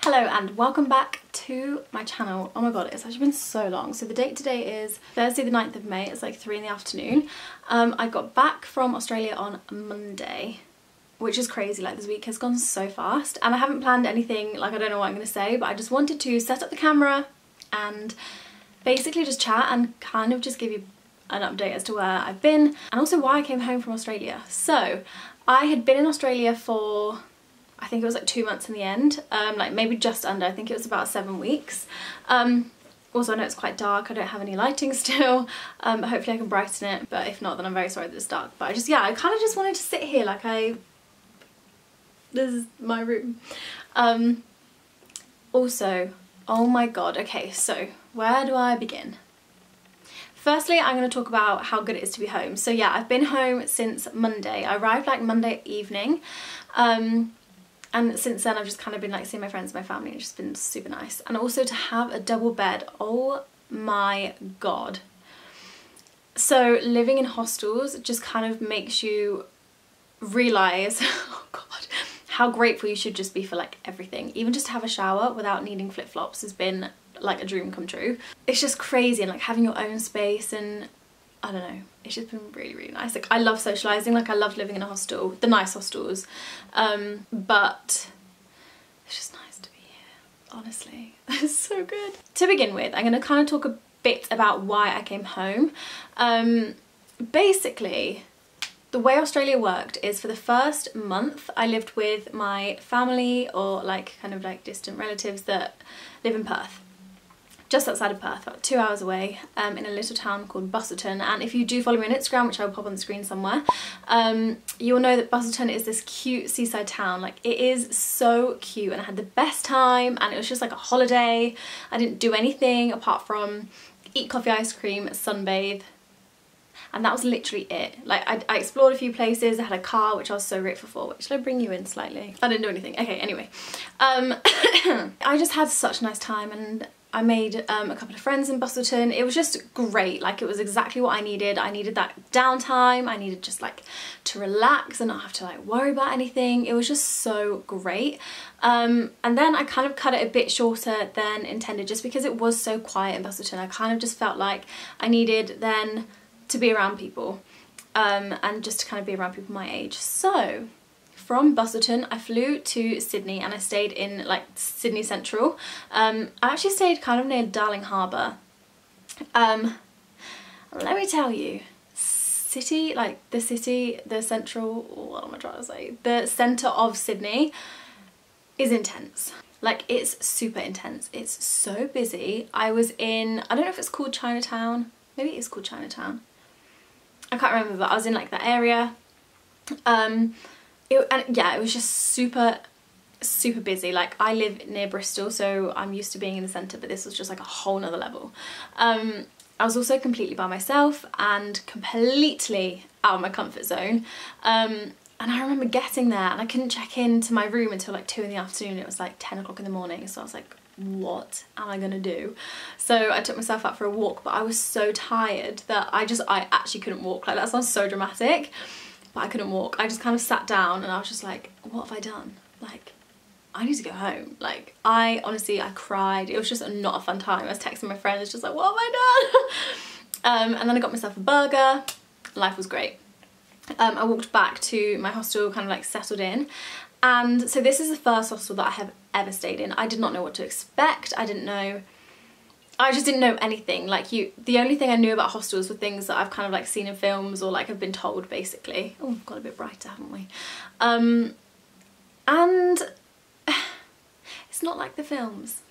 Hello and welcome back to my channel. Oh my god, it's actually been so long. So the date today is Thursday the 9th of May. It's like 3 in the afternoon. I got back from Australia on Monday, which is crazy. Like, this week has gone so fast and I haven't planned anything. Like, I don't know what I'm going to say, but I just wanted to set up the camera and basically just chat and kind of just give you an update as to where I've been and also why I came home from Australia. So I had been in Australia for, I think it was like 2 months in the end, like maybe just under. I think it was about 7 weeks. Also, I know it's quite dark. I don't have any lighting still. Hopefully I can brighten it, but if not, then I'm very sorry that it's dark. But I kind of just wanted to sit here like this is my room. Also, oh my god, okay, so where do I begin? Firstly, I'm going to talk about how good it is to be home. So yeah, I've been home since Monday. I arrived like Monday evening. And since then I've just kind of been like seeing my friends and my family, and it's just been super nice. And also to have a double bed, oh my god. So living in hostels just kind of makes you realise, oh god, how grateful you should just be for like everything. Even just to have a shower without needing flip-flops has been like a dream come true. It's just crazy, and like having your own space, and I don't know, it's just been really, really nice. Like, I love socialising, like I love living in a hostel, the nice hostels, but it's just nice to be here, honestly. It's so good. To begin with, I'm going to kind of talk a bit about why I came home. Basically, the way Australia worked is for the first month I lived with my family, or like kind of like distant relatives that live in Perth. Just outside of Perth, about 2 hours away, in a little town called Busselton. And if you do follow me on Instagram, which I will pop on the screen somewhere, you'll know that Busselton is this cute seaside town. Like, it is so cute, and I had the best time, and it was just like a holiday. I didn't do anything apart from eat coffee ice cream, sunbathe, and that was literally it. Like, I explored a few places. I had a car, which I was so grateful for. Which, should I bring you in slightly? I didn't do anything. Okay, anyway. I just had such a nice time, and I made a couple of friends in Busselton. It was just great. Like, it was exactly what I needed. I needed that downtime. I needed just like to relax and not have to like worry about anything. It was just so great. And then I kind of cut it a bit shorter than intended, just because it was so quiet in Busselton. I kind of just felt like I needed then to be around people, and just to kind of be around people my age. So from Busselton, I flew to Sydney, and I stayed in like Sydney Central. I actually stayed kind of near Darling Harbour. Let me tell you, the central, what am I trying to say? The centre of Sydney is intense. Like, it's super intense. It's so busy. I was in, I don't know if it's called Chinatown. Maybe it is called Chinatown. I can't remember, but I was in like that area. And yeah, it was just super busy. Like, I live near Bristol, so I'm used to being in the centre, but this was just like a whole nother level. I was also completely by myself and completely out of my comfort zone. And I remember getting there and I couldn't check into my room until like 2 in the afternoon. It was like 10 o'clock in the morning, so I was like, what am I gonna do? So I took myself out for a walk, but I was so tired that I actually couldn't walk. Like, that sounds so dramatic, but I couldn't walk. I just kind of sat down and I was just like, what have I done? Like, I need to go home. Like, honestly, I cried. It was just not a fun time. I was texting my friends, just like, what have I done? And then I got myself a burger. Life was great. I walked back to my hostel, kind of like settled in. And so this is the first hostel that I have ever stayed in. I did not know what to expect. I just didn't know anything. Like, the only thing I knew about hostels were things that I've kind of like seen in films, or like have been told, basically. Oh, we've got a bit brighter, haven't we? And it's not like the films.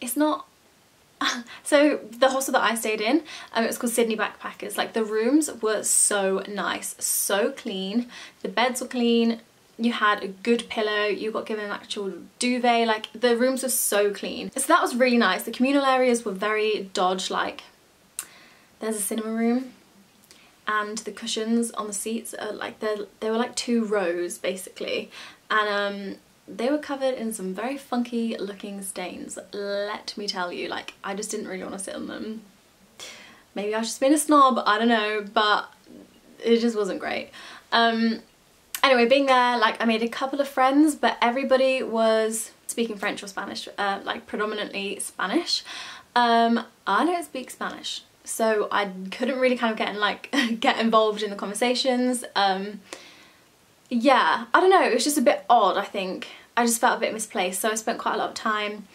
It's not. So the hostel that I stayed in, it was called Sydney Backpackers. Like, the rooms were so nice, so clean. The beds were clean. You had a good pillow, you got given an actual duvet. Like, the rooms were so clean. So that was really nice. The communal areas were very Dodge, like there's a cinema room, and the cushions on the seats are like, they were like 2 rows basically, and they were covered in some very funky looking stains, let me tell you. Like, I just didn't really want to sit on them. Maybe I was just being a snob, I don't know, but it just wasn't great. Anyway, being there, like, I made a couple of friends, but everybody was speaking French or Spanish, like predominantly Spanish. I don't speak Spanish, so I couldn't really kind of get involved in the conversations. Yeah, I don't know, it was just a bit odd, I think. I just felt a bit misplaced, so I spent quite a lot of time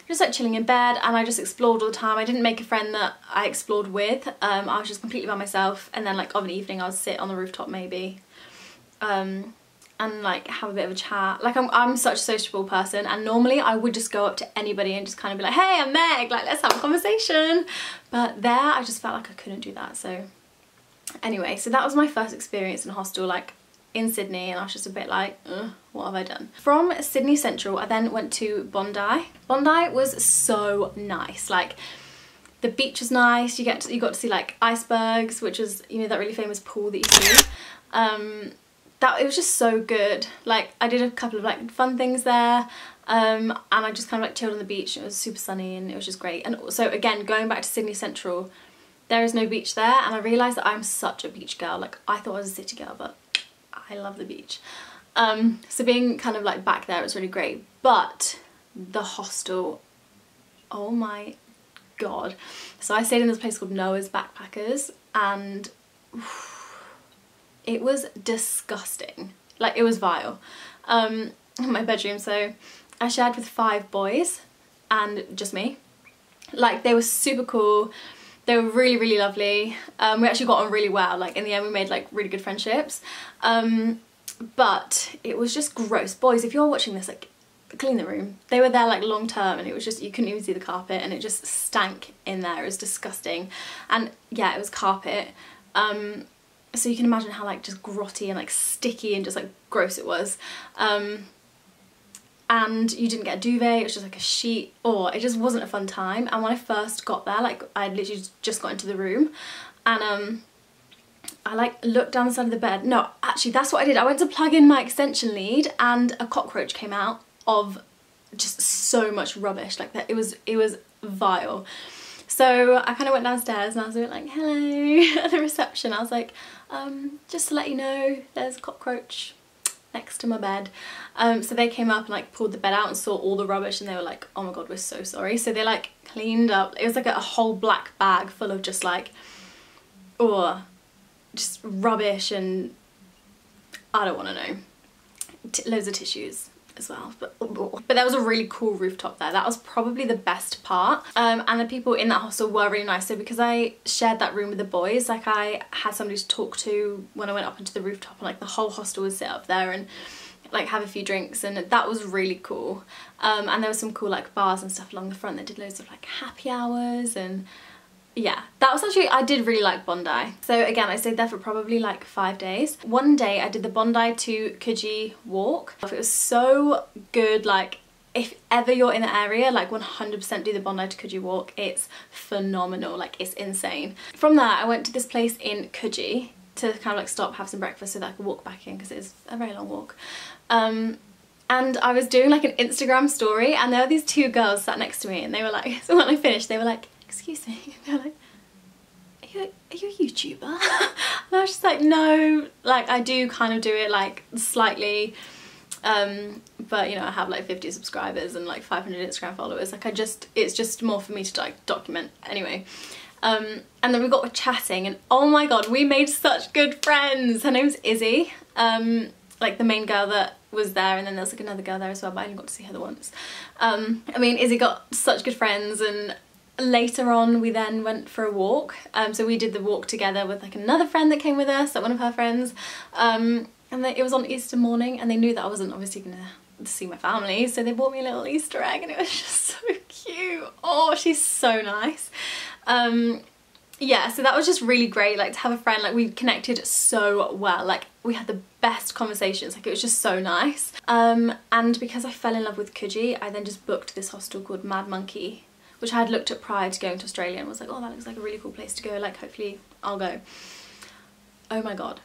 just like chilling in bed, and I just explored all the time. I didn't make a friend that I explored with. I was just completely by myself, and then like of an evening I would sit on the rooftop maybe, and like have a bit of a chat. Like I'm such a sociable person, and normally I would just go up to anybody and just kind of be like, hey, I'm Meg, like let's have a conversation. But there I just felt like I couldn't do that. So anyway, so that was my first experience in hostel, like in Sydney, and I was just a bit like, what have I done? From Sydney Central, I then went to Bondi. Bondi was so nice. Like the beach was nice. You got to see like icebergs, which is, you know, that really famous pool that you see. It was just so good. Like I did a couple of like fun things there, and I just kind of like chilled on the beach. It was super sunny and it was just great. And also again, going back to Sydney Central, there is no beach there, and I realised that I'm such a beach girl. Like I thought I was a city girl, but I love the beach. So being kind of like back there was really great. But the hostel, oh my god. So I stayed in this place called Noah's Backpackers, and it was disgusting. Like it was vile. In my bedroom, so I shared with 5 boys and just me. Like they were super cool. They were really, really lovely. We actually got on really well. Like in the end we made like really good friendships. But it was just gross. Boys, if you're watching this, like clean the room. They were there like long term, and it was just, you couldn't even see the carpet, and it just stank in there. It was disgusting. And yeah, it was carpet. So you can imagine how like just grotty and like sticky and just like gross it was. And you didn't get a duvet, it was just like a sheet. Oh, it just wasn't a fun time. And when I first got there, like I literally just got into the room, and I like looked down the side of the bed. No, actually that's what I did. I went to plug in my extension lead, and a cockroach came out of just so much rubbish. Like that, it was vile. So I kind of went downstairs and I was a bit like, hello, at the reception. I was like, just to let you know, there's a cockroach next to my bed. So they came up and like pulled the bed out and saw all the rubbish, and they were like, oh my god, we're so sorry. So they like cleaned up. It was like a whole black bag full of just like, oh, just rubbish, and I don't want to know. Loads of tissues as well, but there was a really cool rooftop there. That was probably the best part. And the people in that hostel were really nice. So because I shared that room with the boys, like I had somebody to talk to when I went up into the rooftop, and like the whole hostel would sit up there and like have a few drinks, and that was really cool. And there was some cool like bars and stuff along the front that did loads of like happy hours, and yeah, that was actually, I did really like Bondi. So again, I stayed there for probably like 5 days. One day I did the Bondi to Coogee walk. It was so good. Like if ever you're in the area, like 100% do the Bondi to Coogee walk. It's phenomenal, like it's insane. From there I went to this place in Coogee to kind of like stop, have some breakfast so that I could walk back in, because it is a very long walk. And I was doing like an Instagram story, and there were these 2 girls sat next to me, and they were like, so when I finished they were like, excuse me, and they're like, are you a YouTuber? And I was just like, no, like I do kind of do it like slightly, but you know, I have like 50 subscribers and like 500 Instagram followers. Like it's just more for me to like document anyway. And then we got chatting, and oh my god, we made such good friends. Her name's Izzy, like the main girl that was there, and then there's like another girl there as well, but I only got to see her the once. I mean, Izzy got such good friends, and later on we then went for a walk. So we did the walk together with like another friend that came with us, like one of her friends, and it was on Easter morning, and they knew that I wasn't obviously gonna see my family, so they bought me a little Easter egg, and it was just so cute. Oh, she's so nice. Yeah, so that was just really great, like to have a friend. Like we connected so well, like we had the best conversations, like it was just so nice. And because I fell in love with Coogee, I then just booked this hostel called Mad Monkey, which I had looked at prior to going to Australia, and was like, oh, that looks like a really cool place to go, like hopefully I'll go. Oh my god,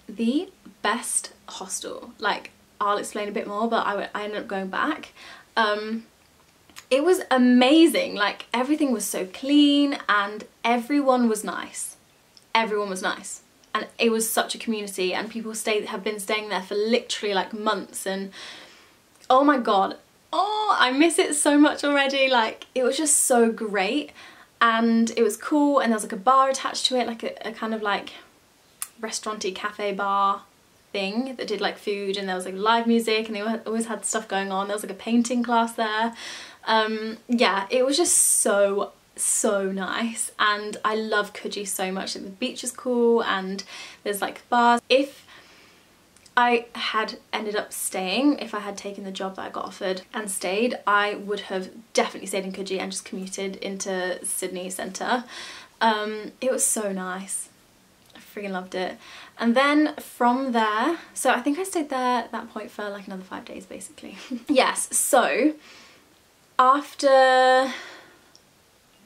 the best hostel. Like I'll explain a bit more, but I ended up going back. It was amazing. Like everything was so clean, and everyone was nice. Everyone was nice, and it was such a community, and people have been staying there for literally like months. And oh my god, Oh, I miss it so much already. Like, it was just so great and it was cool, and there was like a bar attached to it, like a kind of like restaurant-y cafe bar thing that did like food, and there was like live music, and they always had stuff going on. There was like a painting class there. Yeah, it was just so nice, and I love Coogee so much. Like, the beach is cool and there's like bars. If I had ended up staying, if I had taken the job that I got offered and stayed, I would have definitely stayed in Coogee and just commuted into Sydney centre. It was so nice. I freaking loved it. And then from there, so I think I stayed there at that point for like another 5 days basically. Yes, so after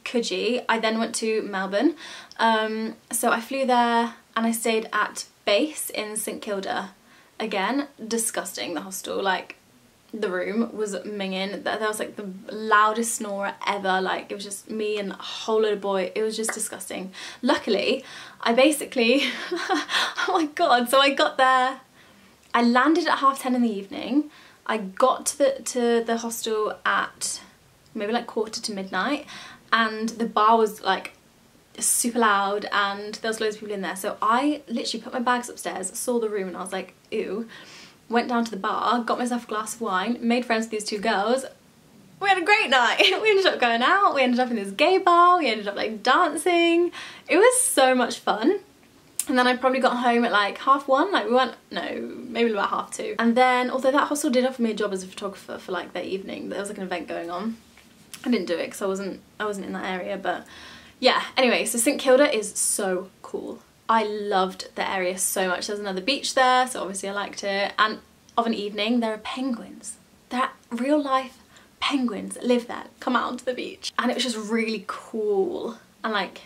Coogee, I then went to Melbourne. So I flew there and I stayed at base in St Kilda. Again, disgusting, the hostel. Like, the room was minging. There was like the loudest snorer ever. Like, it was just me and a whole load of boy. It was just disgusting. Luckily, I basically oh my god, so I got there, I landed at 10:30 in the evening. I got to the hostel at maybe like 1:45, and the bar was like super loud and there was loads of people in there. So I literally put my bags upstairs, saw the room, and I was like, ew. Went down to the bar, got myself a glass of wine, made friends with these two girls. We had a great night. We ended up going out, we ended up in this gay bar, we ended up like dancing. It was so much fun. And then I probably got home at like 1:30, like we went, no, maybe about 2:30. And then, although that hostel did offer me a job as a photographer for like that evening, there was like an event going on. I didn't do it because I wasn't in that area, but yeah, anyway, so St Kilda is so cool. I loved the area so much. There's another beach there, so obviously I liked it. And of an evening, there are penguins. There are real life penguins that live there, come out onto the beach. And it was just really cool. And like,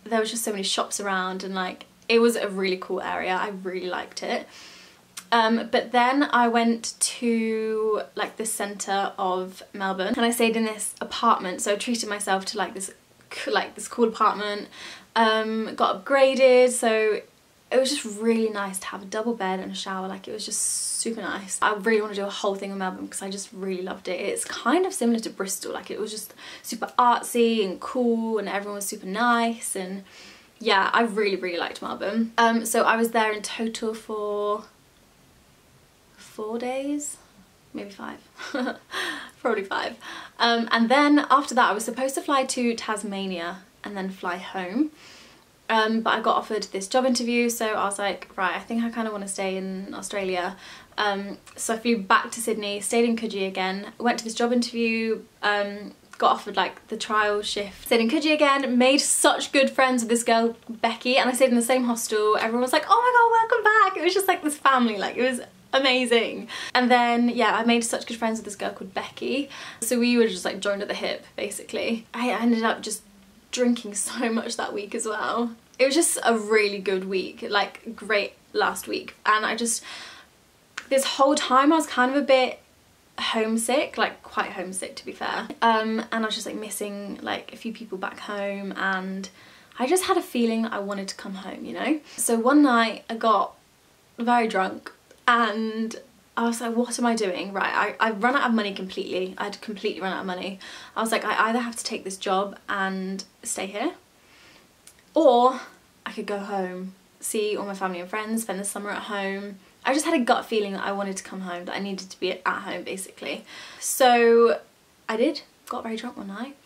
there was just so many shops around, and like, it was a really cool area. I really liked it. But then I went to like the centre of Melbourne, and I stayed in this apartment. So I treated myself to like this cool apartment. Got upgraded, so it was just really nice to have a double bed and a shower. Like, it was just super nice. I really want to do a whole thing in Melbourne because I just really loved it. It's kind of similar to Bristol. Like, it was just super artsy and cool, and everyone was super nice, and yeah, I really liked Melbourne. So I was there in total for 4 days, maybe 5. Probably 5. And then after that I was supposed to fly to Tasmania and then fly home, but I got offered this job interview, so I was like, right, I think I kind of want to stay in Australia. So I flew back to Sydney, stayed in Coogee again, went to this job interview, got offered like the trial shift, stayed in Coogee again, made such good friends with this girl Becky, and I stayed in the same hostel. Everyone was like, oh my god, welcome back. It was just like this family, like, it was amazing. And then yeah, I made such good friends with this girl called Becky, so we were just like joined at the hip basically. I ended up just drinking so much that week as well. It was just a really good week, like great last week, and I just, this whole time I was kind of a bit homesick, like quite homesick to be fair, and I was just like missing like a few people back home, and I just had a feeling I wanted to come home, you know. So one night I got very drunk and I was like, what am I doing? Right, I've run out of money completely. I'd completely run out of money. I was like, I either have to take this job and stay here, or I could go home, see all my family and friends, spend the summer at home. I just had a gut feeling that I wanted to come home, that I needed to be at home basically. So I did, got very drunk one night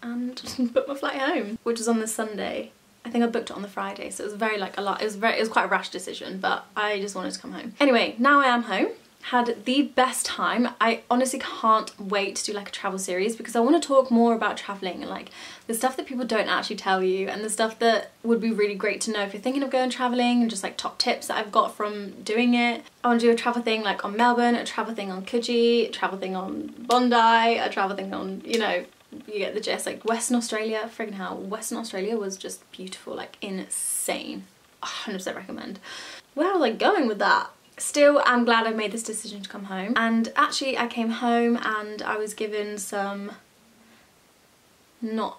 and booked my flight home, which was on the Sunday. I think I booked it on the Friday, so it was very like a lot. It was quite a rash decision, but I just wanted to come home. Anyway, now I am home. Had the best time. I honestly can't wait to do like a travel series because I want to talk more about traveling and like the stuff that people don't actually tell you, and the stuff that would be really great to know if you're thinking of going traveling, and just like top tips that I've got from doing it. I want to do a travel thing like on Melbourne, a travel thing on Coogee, a travel thing on Bondi, a travel thing on, you know, you get the gist. Like Western Australia, friggin' hell, Western Australia was just beautiful, like insane. 100% recommend. Where was I going with that? Still, I'm glad I made this decision to come home. And actually I came home and I was given some not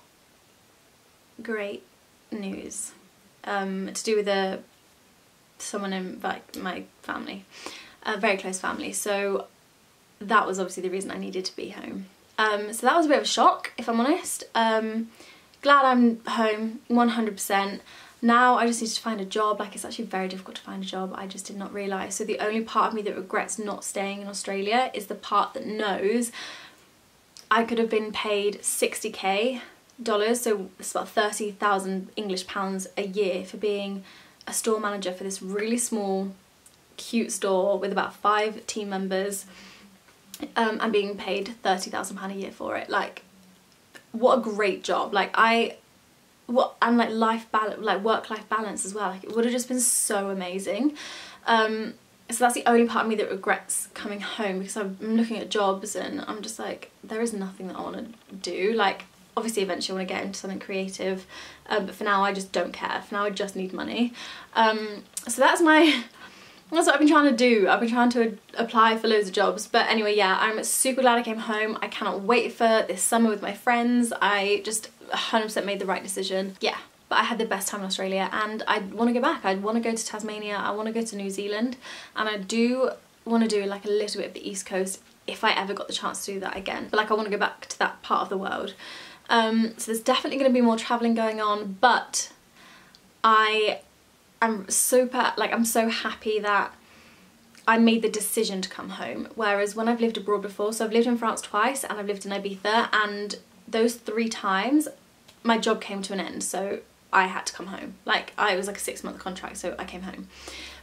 great news to do with someone in like my family, a very close family. So that was obviously the reason I needed to be home. So that was a bit of a shock, if I'm honest. Glad I'm home, 100%. Now I just need to find a job. Like, it's actually very difficult to find a job. I just did not realise. So the only part of me that regrets not staying in Australia is the part that knows I could have been paid $60k, so it's about 30,000 English pounds a year for being a store manager for this really small, cute store with about 5 team members, and being paid £30,000 a year for it. Like, what a great job. Like, and like life balance, like work-life balance as well. Like, it would have just been so amazing. So that's the only part of me that regrets coming home, because I'm looking at jobs and I'm just like, there is nothing that I want to do. Like, obviously eventually I want to get into something creative, but for now I just don't care. For now I just need money. So that's what I've been trying to do. I've been trying to apply for loads of jobs. But anyway, yeah, I'm super glad I came home. I cannot wait for this summer with my friends. I just 100% made the right decision. Yeah, but I had the best time in Australia and I want to go back. I want to go to Tasmania, I want to go to New Zealand, and I do want to do like a little bit of the East Coast if I ever got the chance to do that again. But like, I want to go back to that part of the world. So there's definitely going to be more travelling going on, but I'm so happy that I made the decision to come home. Whereas when I've lived abroad before, so I've lived in France twice and I've lived in Ibiza, and those 3 times my job came to an end, so I had to come home. Like, it was like a 6-month contract, so I came home.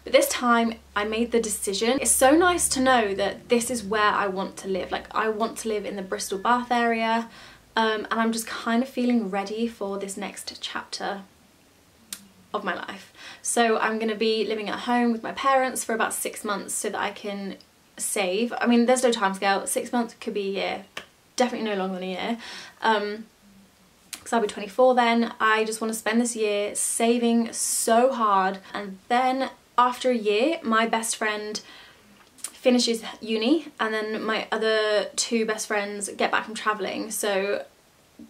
But this time I made the decision. It's so nice to know that this is where I want to live. Like, I want to live in the Bristol Bath area, and I'm just kind of feeling ready for this next chapter of my life. So I'm going to be living at home with my parents for about 6 months so that I can save. I mean, there's no time scale. 6 months could be a year. Definitely no longer than a year. Because I'll be 24 then. I just want to spend this year saving so hard, and then after a year my best friend finishes uni and then my other 2 best friends get back from travelling, so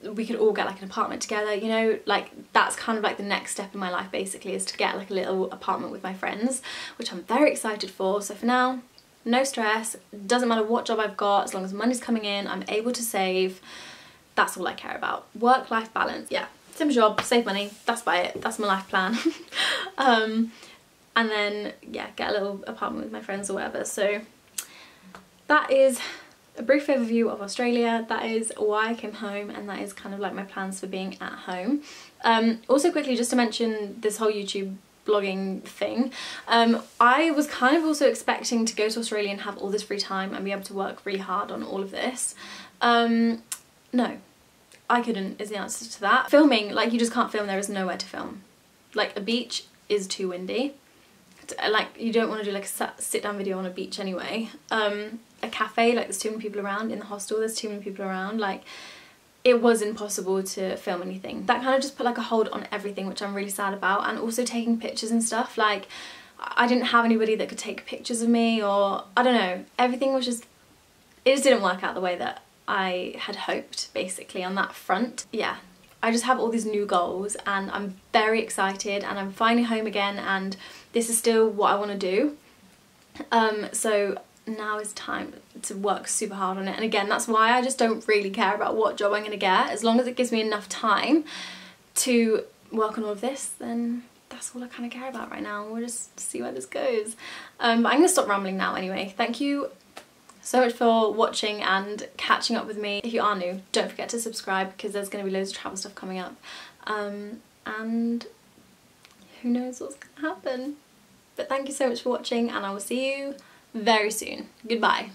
we could all get like an apartment together, you know. Like, that's kind of like the next step in my life basically, is to get like a little apartment with my friends, which I'm very excited for. So for now, no stress. Doesn't matter what job I've got, as long as money's coming in, I'm able to save. That's all I care about. Work-life balance. Yeah, simple job, save money, that's about it. That's my life plan. And then, yeah, get a little apartment with my friends or whatever. So that is a brief overview of Australia. That is why I came home, and that is kind of like my plans for being at home. Also quickly, just to mention this whole YouTube blogging thing, I was kind of also expecting to go to Australia and have all this free time and be able to work really hard on all of this. No, I couldn't, is the answer to that. Filming, like, you just can't film. There is nowhere to film. Like, a beach is too windy. Like, you don't want to do like a sit down video on a beach anyway. A cafe, like, there's too many people around. In the hostel, there's too many people around. Like, it was impossible to film anything. That kind of just put like a hold on everything, which I'm really sad about. And also taking pictures and stuff. Like, I didn't have anybody that could take pictures of me, or I don't know. Everything was just, it just didn't work out the way that I had hoped, basically, on that front. Yeah, I just have all these new goals and I'm very excited, and I'm finally home again, and this is still what I want to do. So now is time to work super hard on it. And again, that's why I just don't really care about what job I'm going to get. As long as it gives me enough time to work on all of this, then that's all I kind of care about right now. We'll just see where this goes. But I'm going to stop rambling now anyway. Thank you so much for watching and catching up with me. If you are new, don't forget to subscribe, because there's going to be loads of travel stuff coming up. And who knows what's going to happen. But thank you so much for watching, and I will see you very soon. Goodbye.